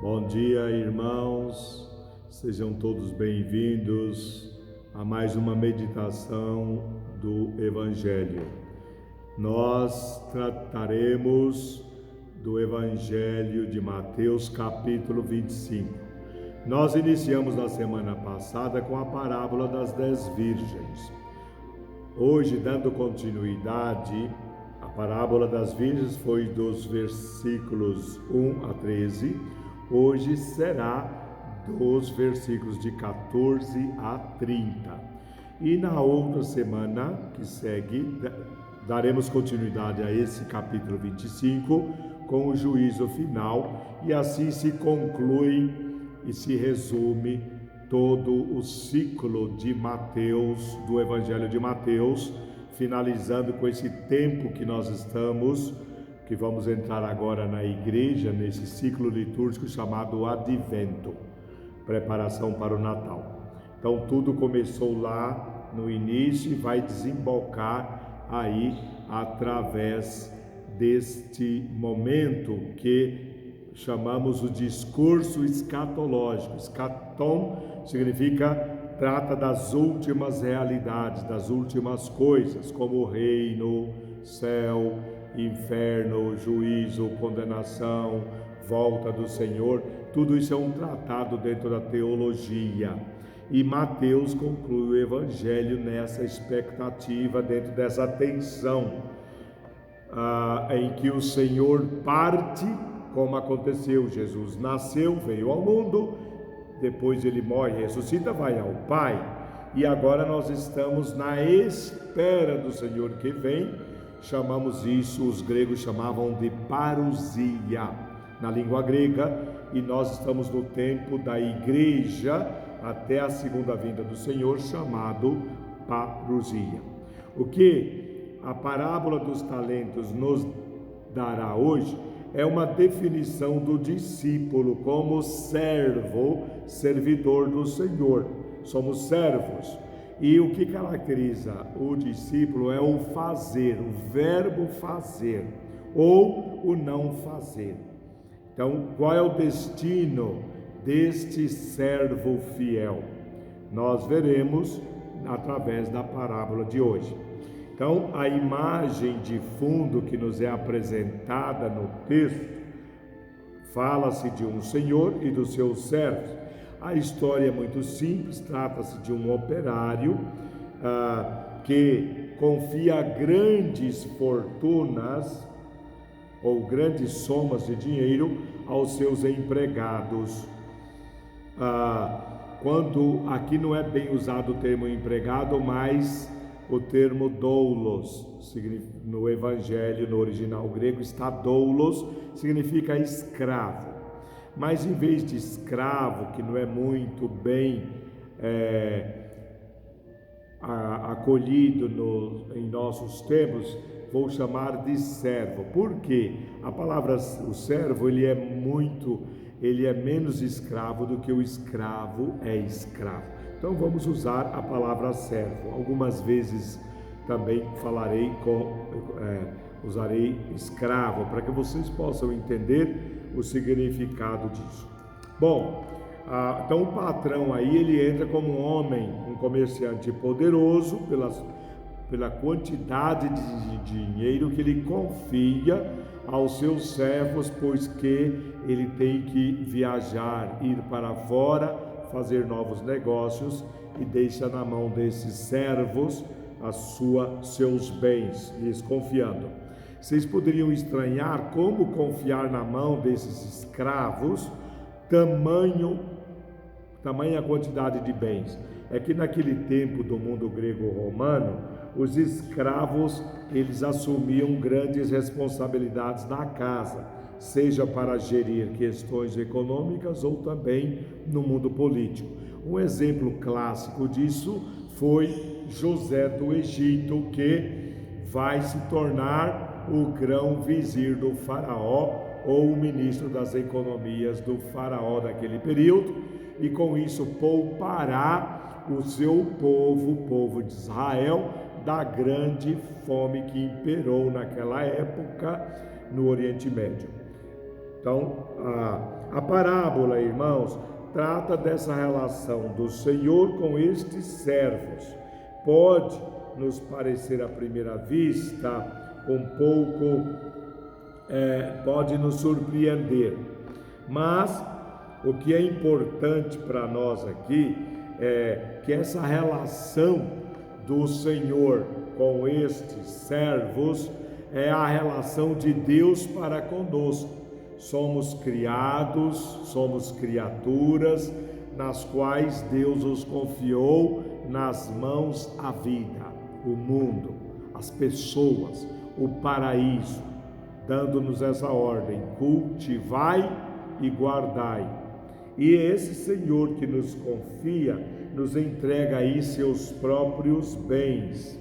Bom dia, irmãos, sejam todos bem-vindos a mais uma meditação do Evangelho. Nós trataremos do Evangelho de Mateus, capítulo 25. Nós iniciamos na semana passada com a parábola das 10 virgens. Hoje, dando continuidade, a parábola das virgens foi dos versículos 1 a 13. Hoje será dos versículos de 14 a 30. E na outra semana que segue, daremos continuidade a esse capítulo 25 com o juízo final, e assim se conclui e se resume todo o ciclo de Mateus, do Evangelho de Mateus, finalizando com esse tempo que nós estamos, que vamos entrar agora na igreja, nesse ciclo litúrgico chamado Advento, preparação para o Natal. Então tudo começou lá no início e vai desembocar aí através deste momento que chamamos o discurso escatológico. Escatom significa trata das últimas realidades, das últimas coisas, como o reino, céu, inferno, juízo, condenação, volta do Senhor. Tudo isso é um tratado dentro da teologia. E Mateus conclui o Evangelho nessa expectativa, dentro dessa tensão, em que o Senhor parte, como aconteceu. Jesus nasceu, veio ao mundo, depois ele morre, ressuscita, vai ao Pai. E agora nós estamos na espera do Senhor que vem. Chamamos isso, os gregos chamavam de parousia, na língua grega, e nós estamos no tempo da igreja até a segunda vinda do Senhor, chamado parousia. O que a parábola dos talentos nos dará hoje é uma definição do discípulo como servo, servidor do Senhor. Somos servos. E o que caracteriza o discípulo é o fazer, o verbo fazer, ou o não fazer. Então, qual é o destino deste servo fiel? Nós veremos através da parábola de hoje. Então, a imagem de fundo que nos é apresentada no texto, fala-se de um senhor e dos seus servos. A história é muito simples, trata-se de um operário que confia grandes fortunas ou grandes somas de dinheiro aos seus empregados. Quando aqui não é bem usado o termo empregado, mas o termo doulos, no Evangelho, no original grego, está doulos, significa escravo. Mas em vez de escravo, que não é muito bem acolhido em nossos tempos, vou chamar de servo. Por quê? A palavra o servo, ele é menos escravo do que o escravo é escravo. Então vamos usar a palavra servo. Algumas vezes também usarei escravo, para que vocês possam entender o significado disso. Bom, então o patrão aí, ele entra como um homem, um comerciante poderoso pela quantidade de dinheiro que ele confia aos seus servos, pois que ele tem que viajar, ir para fora, fazer novos negócios, e deixa na mão desses servos seus bens, lhes confiando. Vocês poderiam estranhar como confiar na mão desses escravos tamanha quantidade de bens. É que naquele tempo do mundo grego-romano, os escravos, eles assumiam grandes responsabilidades na casa, seja para gerir questões econômicas ou também no mundo político. Um exemplo clássico disso foi José do Egito, que vai se tornar o grão-vizir do faraó, ou o ministro das economias do faraó daquele período, e com isso poupará o seu povo, o povo de Israel, da grande fome que imperou naquela época no Oriente Médio. Então, a parábola, irmãos, trata dessa relação do Senhor com estes servos. Pode nos parecer à primeira vista um pouco, pode nos surpreender, mas o que é importante para nós aqui é que essa relação do Senhor com estes servos é a relação de Deus para conosco. Somos criados, somos criaturas nas quais Deus os confiou nas mãos a vida, o mundo, as pessoas, o paraíso, dando-nos essa ordem: cultivai e guardai. E esse Senhor que nos confia, nos entrega aí seus próprios bens,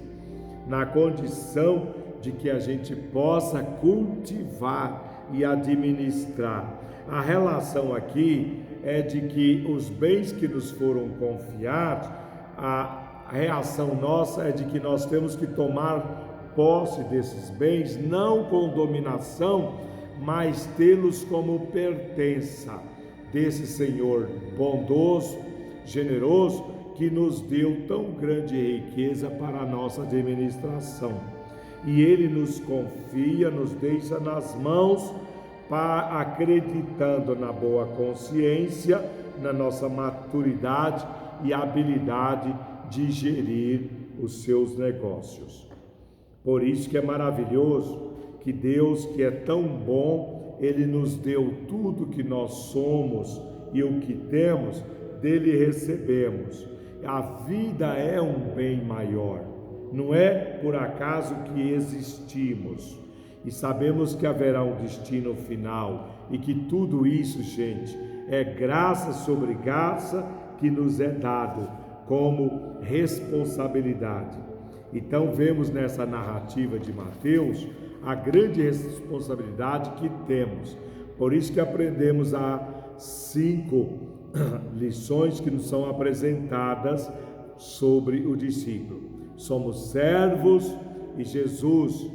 na condição de que a gente possa cultivar e administrar. A relação aqui é de que os bens que nos foram confiados, a reação nossa é de que nós temos que tomar posse desses bens, não com dominação, mas tê-los como pertença desse Senhor bondoso, generoso, que nos deu tão grande riqueza para a nossa administração. E Ele nos confia, nos deixa nas mãos, acreditando na boa consciência, na nossa maturidade e habilidade de gerir os seus negócios. Por isso que é maravilhoso que Deus, que é tão bom, Ele nos deu tudo que nós somos e o que temos, dele recebemos. A vida é um bem maior. Não é por acaso que existimos e sabemos que haverá um destino final e que tudo isso, gente, é graça sobre graça que nos é dado como responsabilidade. Então vemos nessa narrativa de Mateus a grande responsabilidade que temos. Por isso que aprendemos as 5 lições que nos são apresentadas sobre o discípulo. Somos servos e Jesus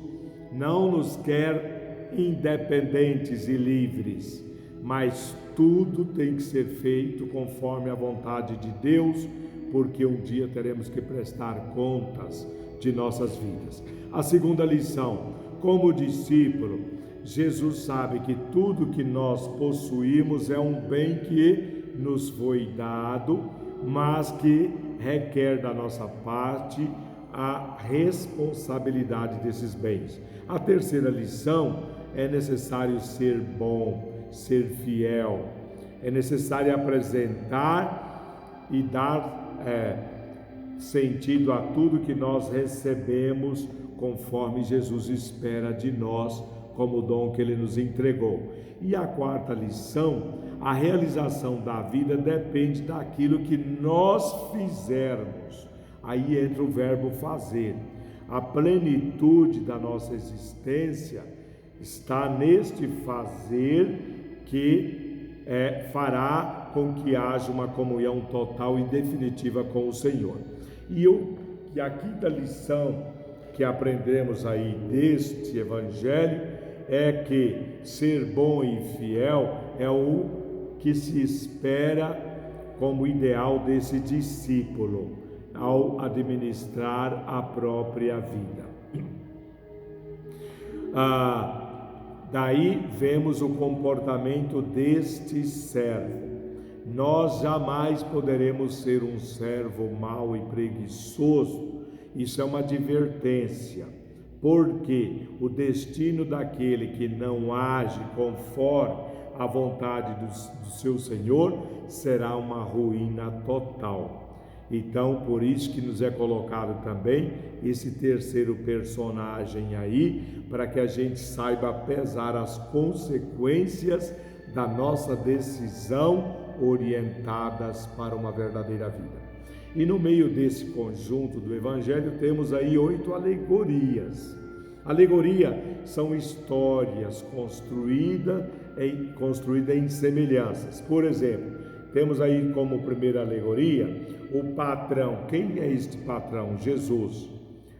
não nos quer independentes e livres, mas tudo tem que ser feito conforme a vontade de Deus, porque um dia teremos que prestar contas de nossas vidas. A segunda lição: como discípulo, Jesus sabe que tudo que nós possuímos é um bem que nos foi dado, mas que requer da nossa parte a responsabilidade desses bens. A terceira lição: é necessário ser bom, ser fiel, é necessário apresentar e dar sentido a tudo que nós recebemos, conforme Jesus espera de nós, como o dom que Ele nos entregou. E a quarta lição: a realização da vida depende daquilo que nós fizermos. Aí entra o verbo fazer. A plenitude da nossa existência está neste fazer que fará com que haja uma comunhão total e definitiva com o Senhor. E a quinta lição que aprendemos aí deste evangelho é que ser bom e fiel é o que se espera como ideal desse discípulo ao administrar a própria vida. Daí vemos o comportamento deste servo. Nós jamais poderemos ser um servo mau e preguiçoso. Isso é uma advertência, porque o destino daquele que não age conforme a vontade do seu Senhor será uma ruína total. Então, por isso que nos é colocado também esse terceiro personagem aí, para que a gente saiba pesar as consequências da nossa decisão orientadas para uma verdadeira vida. E no meio desse conjunto do Evangelho temos aí 8 alegorias. Alegoria são histórias construídas em semelhanças. Por exemplo, temos aí como primeira alegoria o patrão. Quem é este patrão? Jesus.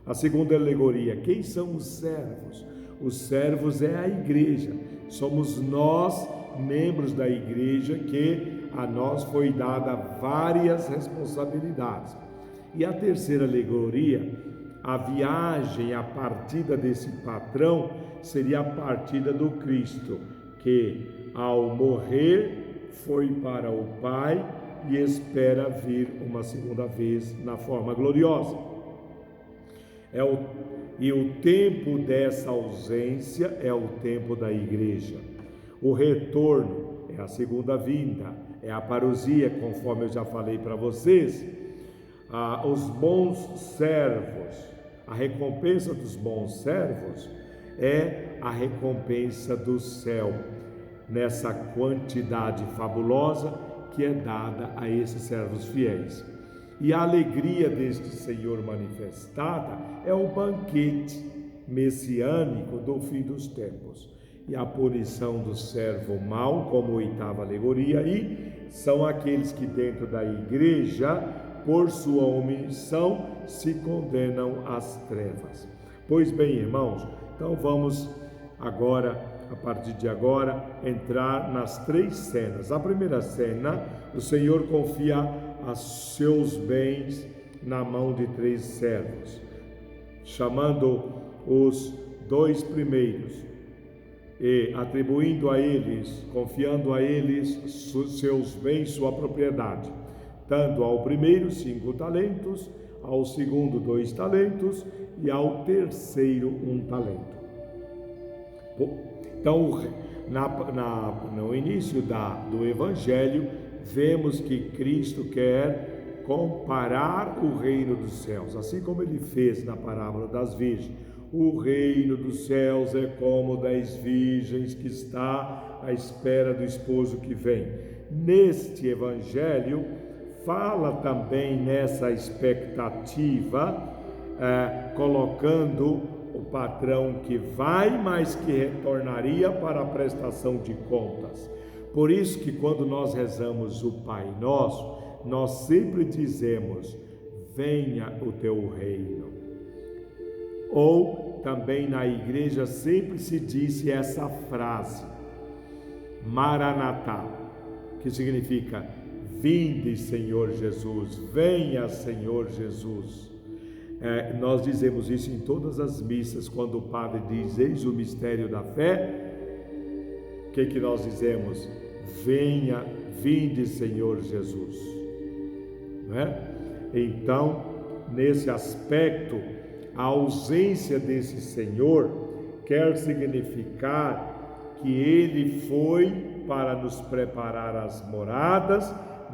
A segunda alegoria: quem são os servos? Os servos é a igreja. Somos nós membros da igreja, que a nós foi dada várias responsabilidades. E a terceira alegoria, a viagem, a partida desse patrão, seria a partida do Cristo, que ao morrer foi para o Pai e espera vir uma segunda vez na forma gloriosa. E o tempo dessa ausência é o tempo da igreja. O retorno é a segunda vinda, é a parousia, conforme eu já falei para vocês. Os bons servos, a recompensa dos bons servos é a recompensa do céu, nessa quantidade fabulosa que é dada a esses servos fiéis. E a alegria deste Senhor manifestada é o banquete messiânico do fim dos tempos. E a punição do servo mau, como oitava alegoria, e são aqueles que dentro da igreja, por sua omissão, se condenam às trevas. Pois bem, irmãos, então vamos agora, a partir de agora, entrar nas três cenas. A primeira cena, o Senhor confia os seus bens na mão de três servos, chamando os dois primeiros e atribuindo a eles, confiando a eles seus bens, sua propriedade, tanto ao primeiro 5 talentos, ao segundo 2 talentos e ao terceiro 1 talento. Então, no início do Evangelho, vemos que Cristo quer comparar o reino dos céus, assim como ele fez na parábola das virgens. O reino dos céus é como 10 virgens que está à espera do esposo que vem. Neste Evangelho, fala também nessa expectativa, colocando o patrão que vai, mas que retornaria para a prestação de contas. Por isso que quando nós rezamos o Pai Nosso, nós sempre dizemos: venha o teu reino. Ou também na igreja sempre se disse essa frase, Maranatá, que significa: vinde, Senhor Jesus, venha, Senhor Jesus. Nós dizemos isso em todas as missas, quando o padre diz: eis o mistério da fé. O que nós dizemos? Venha, vinde, Senhor Jesus. Não é? Então, nesse aspecto, a ausência desse Senhor quer significar que ele foi para nos preparar as moradas,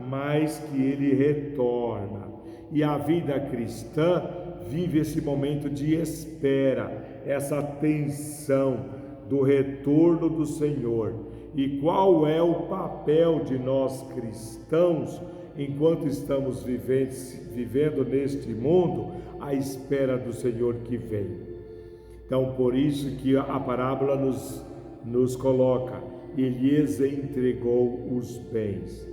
mas que ele retorna. E a vida cristã vive esse momento de espera, essa tensão do retorno do Senhor. E qual é o papel de nós cristãos enquanto estamos vivendo neste mundo à espera do Senhor que vem? Então, por isso que a parábola nos coloca: e lhes entregou os bens.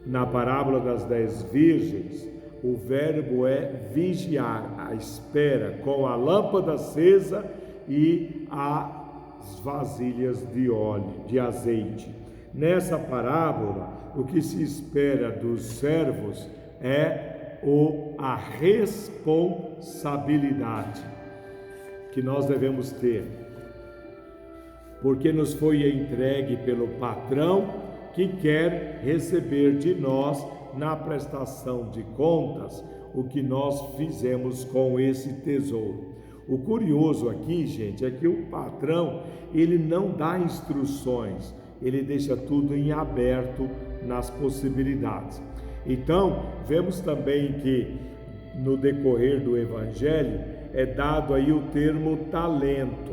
Na parábola das 10 virgens, o verbo é vigiar, a espera, com a lâmpada acesa e as vasilhas de óleo, de azeite. Nessa parábola, o que se espera dos servos é a responsabilidade que nós devemos ter, porque nos foi entregue pelo patrão, que quer receber de nós, na prestação de contas, o que nós fizemos com esse tesouro. O curioso aqui, gente, é que o patrão, ele não dá instruções, ele deixa tudo em aberto nas possibilidades. Então, vemos também que no decorrer do Evangelho é dado aí o termo talento,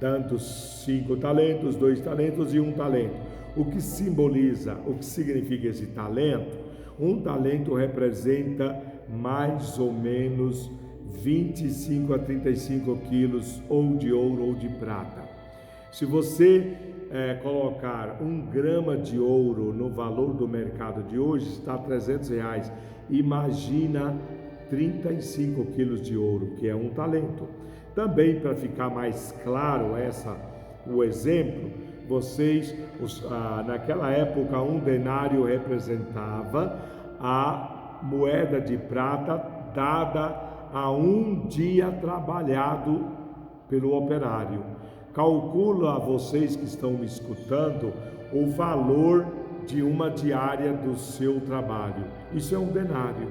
dando 5 talentos, 2 talentos e 1 talento. O que simboliza, o que significa esse talento? Um talento representa mais ou menos 25 a 35 quilos ou de ouro ou de prata. Se você colocar 1 grama de ouro no valor do mercado de hoje, está R$300. Imagina 35 quilos de ouro, que é 1 talento. Também, para ficar mais claro o exemplo, naquela época, um denário representava a moeda de prata dada a um dia trabalhado pelo operário. Calcula a vocês que estão me escutando o valor de uma diária do seu trabalho. Isso é um denário,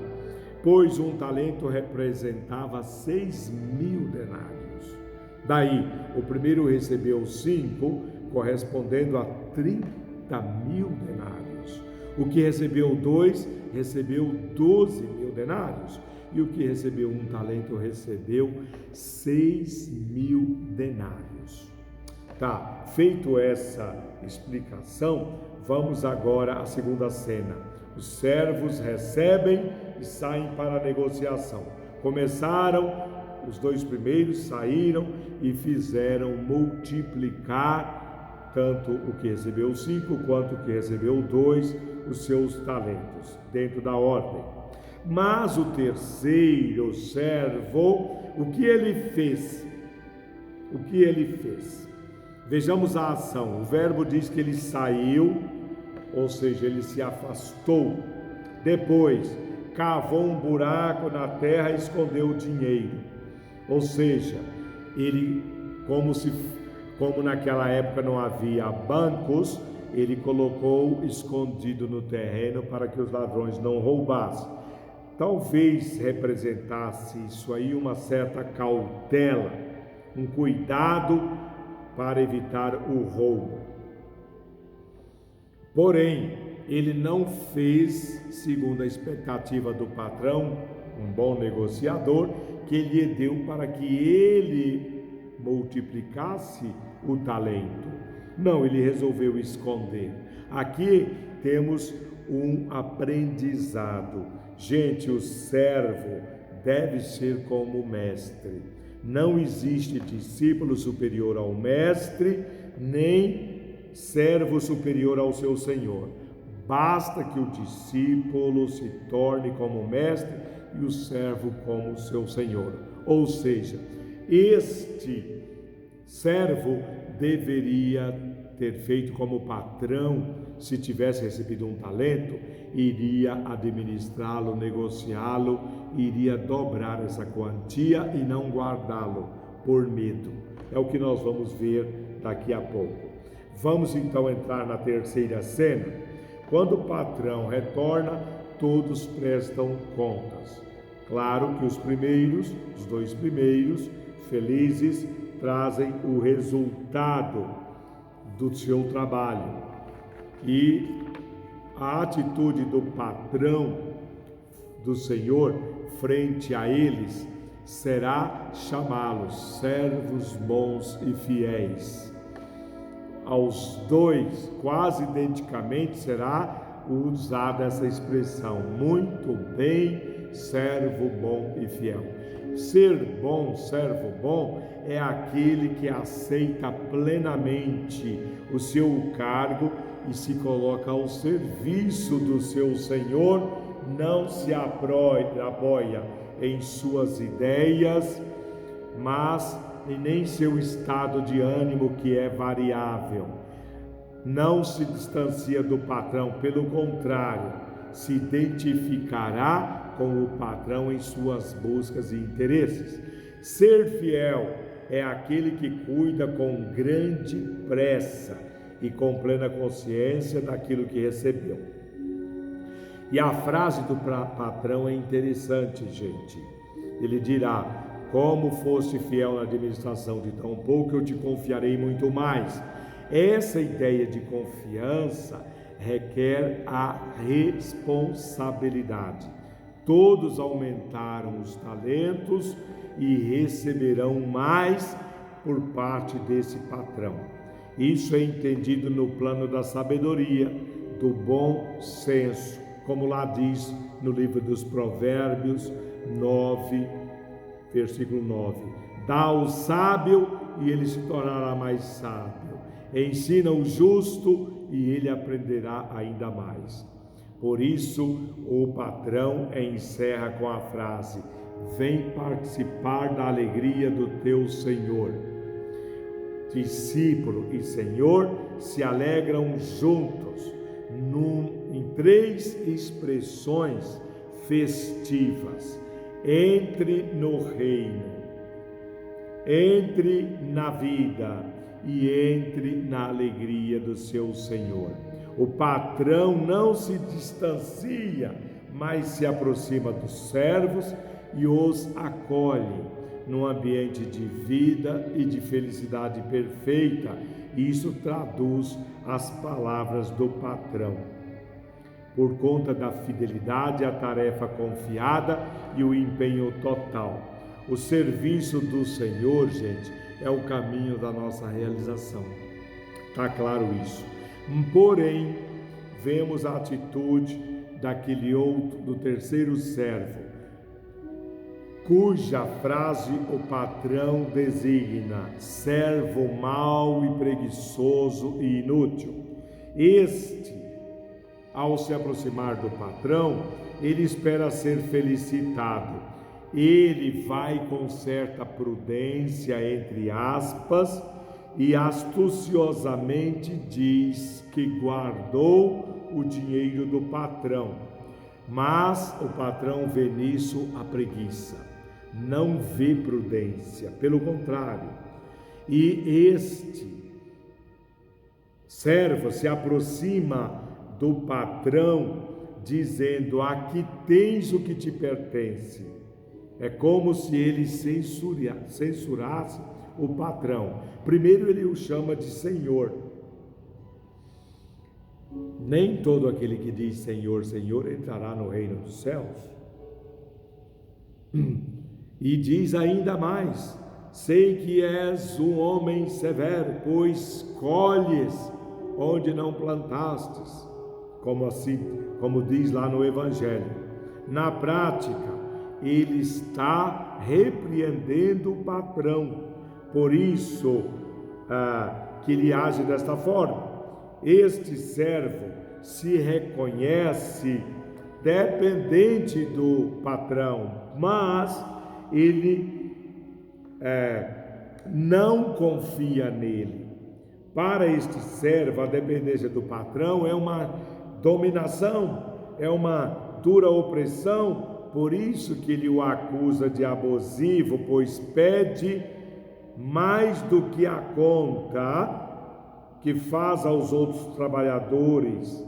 pois um talento representava 6.000 denários. Daí, o primeiro recebeu 5, correspondendo a 30.000 denários. O que recebeu 2, recebeu 12.000 denários. E o que recebeu um talento, recebeu 6.000 denários. Tá, feito essa explicação, vamos agora à segunda cena. Os servos recebem e saem para a negociação. Começaram, os 2 primeiros saíram e fizeram multiplicar tanto o que recebeu 5 quanto o que recebeu 2, os seus talentos, dentro da ordem. Mas o terceiro servo, o que ele fez? O que ele fez? Vejamos a ação. O verbo diz que ele saiu, ou seja, ele se afastou. Depois, cavou um buraco na terra e escondeu o dinheiro. Ou seja, ele, como naquela época não havia bancos, ele colocou escondido no terreno para que os ladrões não roubassem. Talvez representasse isso aí uma certa cautela, um cuidado para evitar o roubo. Porém, ele não fez segundo a expectativa do patrão, um bom negociador, que lhe deu para que ele multiplicasse o talento. Não, ele resolveu esconder. Aqui temos um aprendizado. Gente, o servo deve ser como o mestre. Não existe discípulo superior ao mestre, nem servo superior ao seu senhor. Basta que o discípulo se torne como o mestre e o servo como o seu senhor. Ou seja, este servo deveria ter feito como patrão. Se tivesse recebido um talento, iria administrá-lo, negociá-lo, iria dobrar essa quantia e não guardá-lo por medo. É o que nós vamos ver daqui a pouco. Vamos então entrar na terceira cena. Quando o patrão retorna, todos prestam contas. Claro que os 2 primeiros, felizes, trazem o resultado do seu trabalho. E a atitude do patrão, do Senhor, frente a eles, será chamá-los servos bons e fiéis. Aos 2, quase identicamente, será usada essa expressão: muito bem, servo bom e fiel. Ser bom, servo bom, é aquele que aceita plenamente o seu cargo e se coloca ao serviço do seu Senhor, não se apoia em suas ideias, mas e nem seu estado de ânimo, que é variável. Não se distancia do patrão, pelo contrário, se identificará com o patrão em suas buscas e interesses. Ser fiel é aquele que cuida com grande pressa e com plena consciência daquilo que recebeu. E a frase do patrão é interessante, gente. Ele dirá: como foste fiel na administração de tão pouco, eu te confiarei muito mais. Essa ideia de confiança requer a responsabilidade. Todos aumentaram os talentos e receberão mais por parte desse patrão. Isso é entendido no plano da sabedoria, do bom senso, como lá diz no livro dos Provérbios 9, versículo 9. Dá ao sábio e ele se tornará mais sábio. Ensina o justo e ele aprenderá ainda mais. Por isso, o patrão encerra com a frase: vem participar da alegria do teu Senhor. discípulo e Senhor se alegram juntos em 3 expressões festivas: entre no reino, entre na vida e entre na alegria do seu Senhor. O patrão não se distancia, mas se aproxima dos servos e os acolhe num ambiente de vida e de felicidade perfeita. Isso traduz as palavras do patrão. Por conta da fidelidade à tarefa confiada e o empenho total. O serviço do Senhor, gente, é o caminho da nossa realização. Está claro isso. Porém, vemos a atitude daquele outro, do terceiro servo, cuja frase o patrão designa: servo mau e preguiçoso e inútil. Este, ao se aproximar do patrão, ele espera ser felicitado. Ele vai com certa prudência, entre aspas, e astuciosamente diz que guardou o dinheiro do patrão. Mas o patrão vê nisso a preguiça, não vê prudência, pelo contrário. E este servo se aproxima do patrão dizendo: aqui tens o que te pertence. É como se ele censurasse o patrão. Primeiro ele o chama de Senhor. Nem todo aquele que diz Senhor, Senhor entrará no reino dos céus. E diz ainda mais: sei que és um homem severo, pois colhes onde não plantastes. Como diz lá no Evangelho. Na prática, ele está repreendendo o patrão. Por isso que ele age desta forma. Este servo se reconhece dependente do patrão, mas ele não confia nele. Para este servo, a dependência do patrão é uma dominação, é uma dura opressão. Por isso que ele o acusa de abusivo, pois pede mais do que a conta que faz aos outros trabalhadores,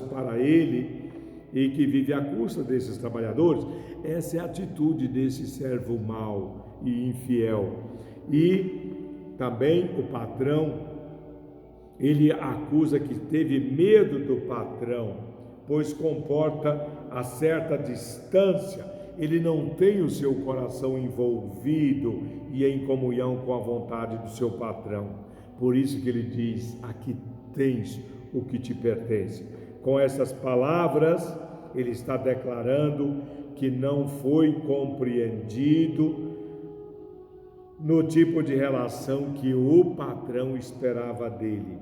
para ele, e que vive à custa desses trabalhadores. Essa é a atitude desse servo mau e infiel. E também o patrão, ele acusa que teve medo do patrão, pois comporta a certa distância. Ele não tem o seu coração envolvido e em comunhão com a vontade do seu patrão. Por isso que ele diz: aqui tens o que te pertence. Com essas palavras, ele está declarando que não foi compreendido no tipo de relação que o patrão esperava dele.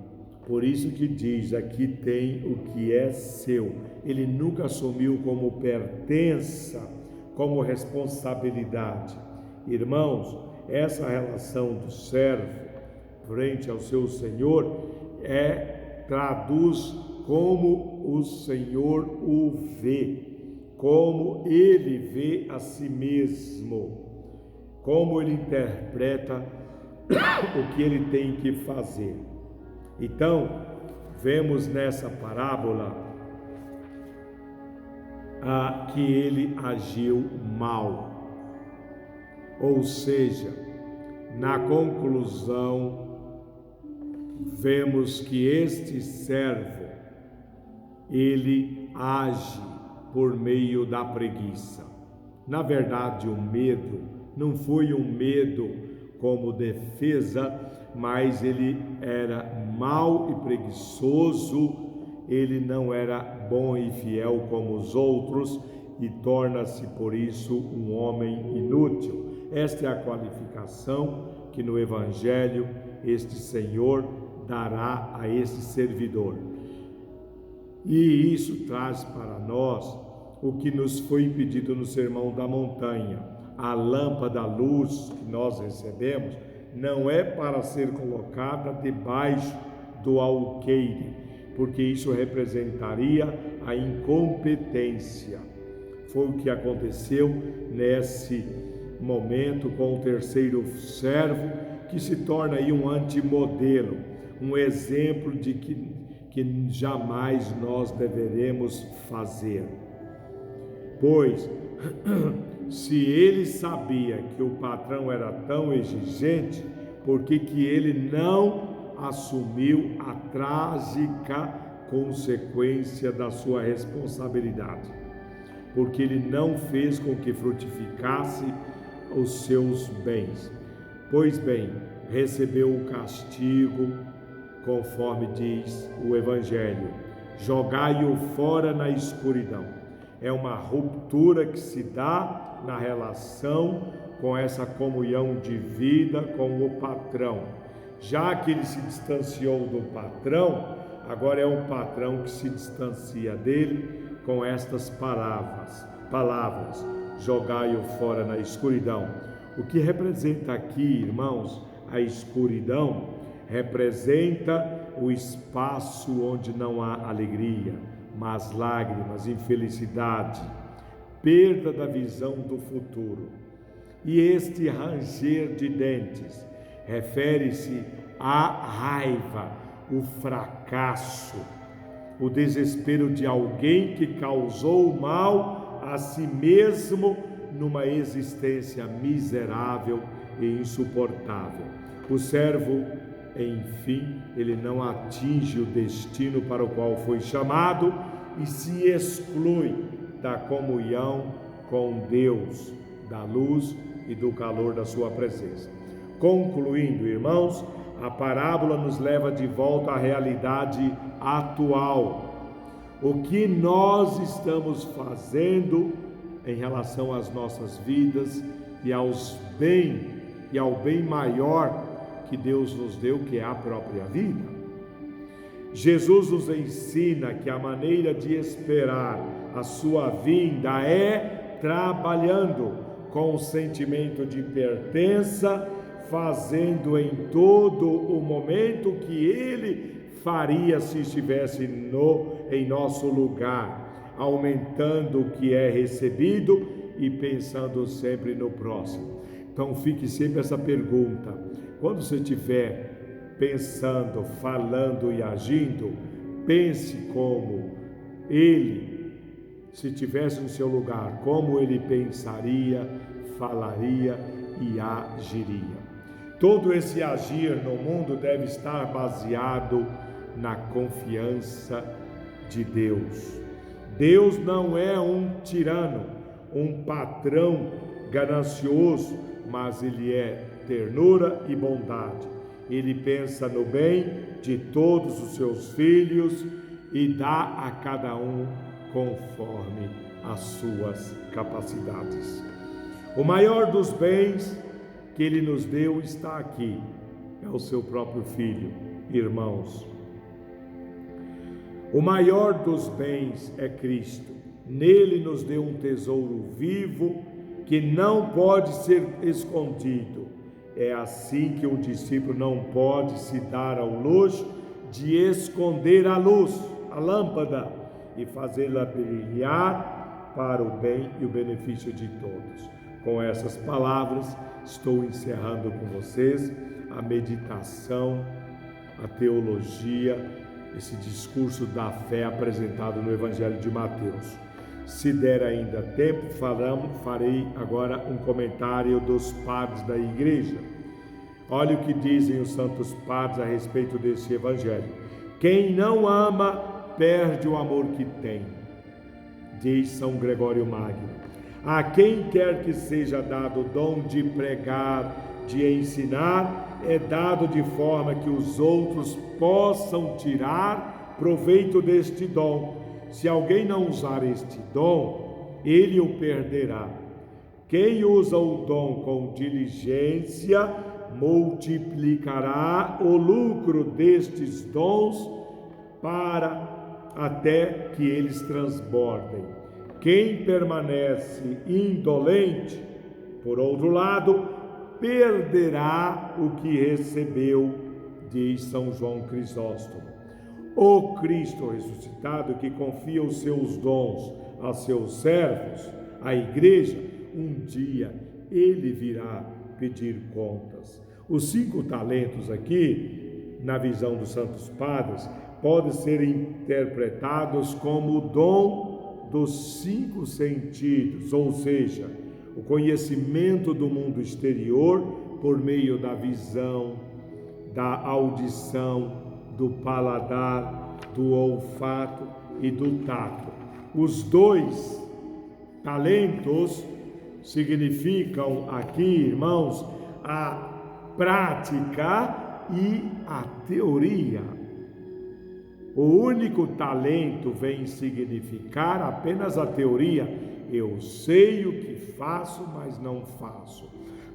Por isso que diz: aqui tem o que é seu. Ele nunca assumiu como pertença, como responsabilidade. Irmãos, essa relação do servo frente ao seu Senhor traduz como o Senhor o vê, como ele vê a si mesmo, como ele interpreta o que ele tem que fazer. Então, vemos nessa parábola que ele agiu mal. Ou seja, na conclusão, vemos que este servo, ele age por meio da preguiça. Na verdade, o medo não foi um medo como defesa, mas ele era mau e preguiçoso, ele não era bom e fiel como os outros e torna-se por isso um homem inútil. Esta é a qualificação que no Evangelho este Senhor dará a esse servidor. E isso traz para nós o que nos foi pedido no Sermão da Montanha. A lâmpada, a luz que nós recebemos, não é para ser colocada debaixo do alqueire, porque isso representaria a incompetência. Foi o que aconteceu nesse momento com o terceiro servo, que se torna aí um antimodelo, um exemplo de que jamais nós deveremos fazer. Pois, se ele sabia que o patrão era tão exigente, por que ele não assumiu a trágica consequência da sua responsabilidade? Porque ele não fez com que frutificasse os seus bens. Pois bem, recebeu o castigo, conforme diz o Evangelho: jogai-o fora na escuridão. É uma ruptura que se dá na relação com essa comunhão de vida com o patrão. Já que ele se distanciou do patrão, agora é o patrão que se distancia dele com estas palavras: jogai-o fora na escuridão. O que representa aqui, irmãos, a escuridão representa o espaço onde não há alegria, mas lágrimas, infelicidade, perda da visão do futuro. E este ranger de dentes refere-se à raiva, o fracasso, o desespero de alguém que causou mal a si mesmo numa existência miserável e insuportável. O servo, enfim, ele não atinge o destino para o qual foi chamado e se exclui da comunhão com Deus, da luz e do calor da sua presença. Concluindo, irmãos, a parábola nos leva de volta à realidade atual. O que nós estamos fazendo em relação às nossas vidas e ao bem maior que Deus nos deu, que é a própria vida. Jesus nos ensina que a maneira de esperar a sua vinda é trabalhando com o sentimento de pertença, fazendo em todo o momento o que Ele faria se estivesse em nosso lugar, aumentando o que é recebido e pensando sempre no próximo. Então fique sempre essa pergunta: quando você estiver pensando, falando e agindo, pense como Ele, se estivesse no seu lugar, como Ele pensaria, falaria e agiria. Todo esse agir no mundo deve estar baseado na confiança de Deus. Deus não é um tirano, um patrão ganancioso, mas Ele é ternura e bondade. Ele pensa no bem de todos os seus filhos e dá a cada um conforme as suas capacidades. O maior dos bens que Ele nos deu está aqui, é o seu próprio Filho. Irmãos, o maior dos bens é Cristo. Nele nos deu um tesouro vivo que não pode ser escondido. É assim que o discípulo não pode se dar ao luxo de esconder a luz, a lâmpada, e fazê-la brilhar para o bem e o benefício de todos. Com essas palavras, estou encerrando com vocês a meditação, a teologia, esse discurso da fé apresentado no Evangelho de Mateus. Se der ainda tempo, farei agora um comentário dos padres da igreja. Olha o que dizem os santos padres a respeito desse Evangelho. Quem não ama, perde o amor que tem, diz São Gregório Magno. A quem quer que seja dado o dom de pregar, de ensinar, é dado de forma que os outros possam tirar proveito deste dom. Se alguém não usar este dom, ele o perderá. Quem usa o dom com diligência, multiplicará o lucro destes dons até que eles transbordem. Quem permanece indolente, por outro lado, perderá o que recebeu, diz São João Crisóstomo. O Cristo ressuscitado, que confia os seus dons a seus servos, a igreja, um dia ele virá pedir contas. Os 5 talentos aqui, na visão dos santos padres, podem ser interpretados como o dom dos 5 sentidos, ou seja, o conhecimento do mundo exterior por meio da visão, da audição, do paladar, do olfato e do tato. Os 2 talentos significam aqui, irmãos, a prática e a teoria. O único talento vem significar apenas a teoria. Eu sei o que faço, mas não faço.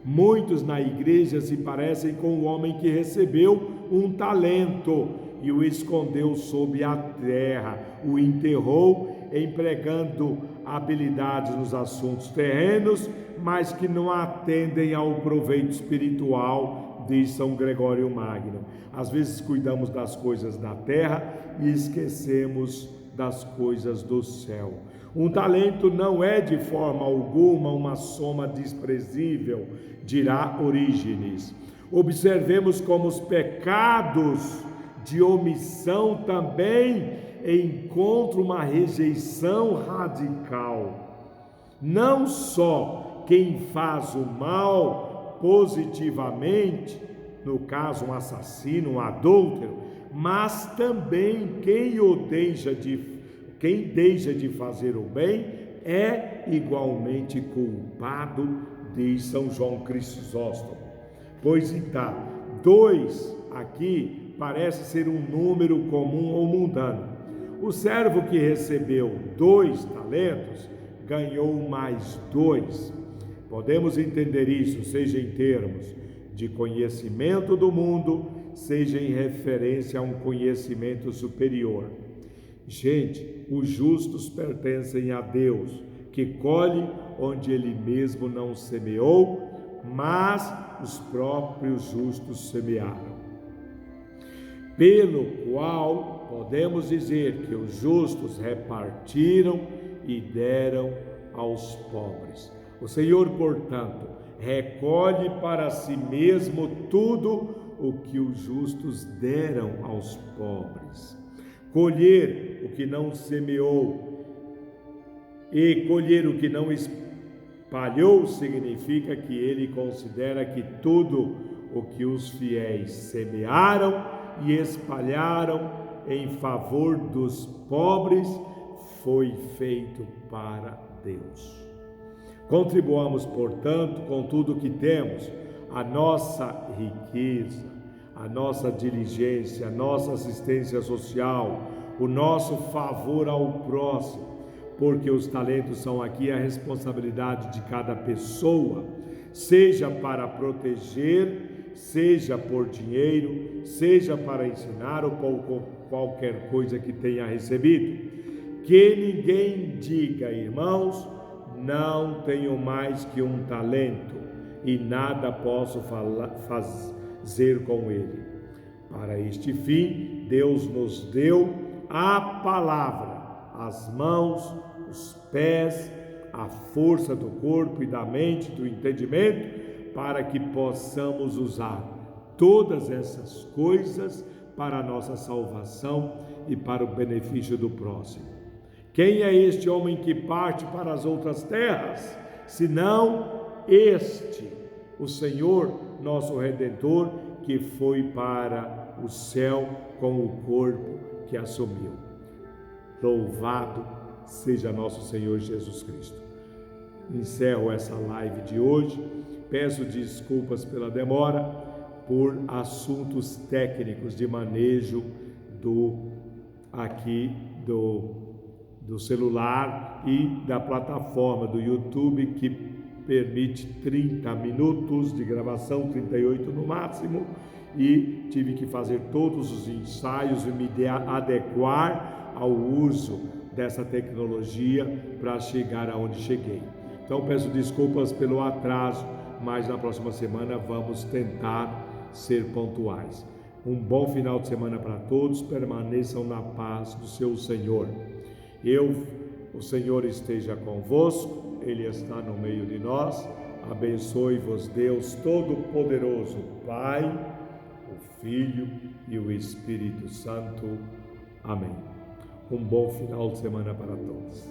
Muitos na igreja se parecem com o homem que recebeu um talento e o escondeu sob a terra, o enterrou, empregando habilidades nos assuntos terrenos, mas que não atendem ao proveito espiritual, diz São Gregório Magno. Às vezes cuidamos das coisas da terra e esquecemos das coisas do céu. Um talento não é de forma alguma uma soma desprezível, dirá Orígenes. Observemos como os pecados de omissão também encontram uma rejeição radical. Não só quem faz o mal positivamente, no caso um assassino, um adúltero, mas também quem deixa de fazer o bem é igualmente culpado, diz São João Crisóstomo. Pois então, 2 aqui parece ser um número comum ou mundano. O servo que recebeu 2 talentos ganhou mais 2. Podemos entender isso, seja em termos de conhecimento do mundo, seja em referência a um conhecimento superior. Gente, os justos pertencem a Deus, que colhe onde Ele mesmo não semeou, mas os próprios justos semearam. Pelo qual podemos dizer que os justos repartiram e deram aos pobres. O Senhor, portanto, recolhe para si mesmo tudo o que os justos deram aos pobres. Colher o que não semeou e colher o que não espalhou significa que ele considera que tudo o que os fiéis semearam e espalharam em favor dos pobres foi feito para Deus. Contribuamos, portanto, com tudo o que temos, a nossa riqueza, a nossa diligência, a nossa assistência social, o nosso favor ao próximo, porque os talentos são aqui a responsabilidade de cada pessoa, seja para proteger, seja por dinheiro, seja para ensinar ou por qualquer coisa que tenha recebido. Que ninguém diga, irmãos, não tenho mais que um talento e nada posso fazer com ele. Para este fim, Deus nos deu a palavra, as mãos, os pés, a força do corpo e da mente, do entendimento, para que possamos usar todas essas coisas para a nossa salvação e para o benefício do próximo. Quem é este homem que parte para as outras terras, senão este, o Senhor, nosso Redentor, que foi para o céu com o corpo que assumiu. Louvado seja nosso Senhor Jesus Cristo. Encerro essa live de hoje. Peço desculpas pela demora, por assuntos técnicos de manejo do celular e da plataforma do YouTube, que permite 30 minutos de gravação, 38 no máximo, e tive que fazer todos os ensaios e me adequar ao uso dessa tecnologia para chegar aonde cheguei. Então peço desculpas pelo atraso mas na próxima semana vamos tentar ser pontuais. Um bom final de semana para todos, permaneçam na paz do seu Senhor. O Senhor esteja convosco, Ele está no meio de nós. Abençoe-vos Deus Todo-Poderoso, Pai, o Filho e o Espírito Santo. Amém. Um bom final de semana para todos.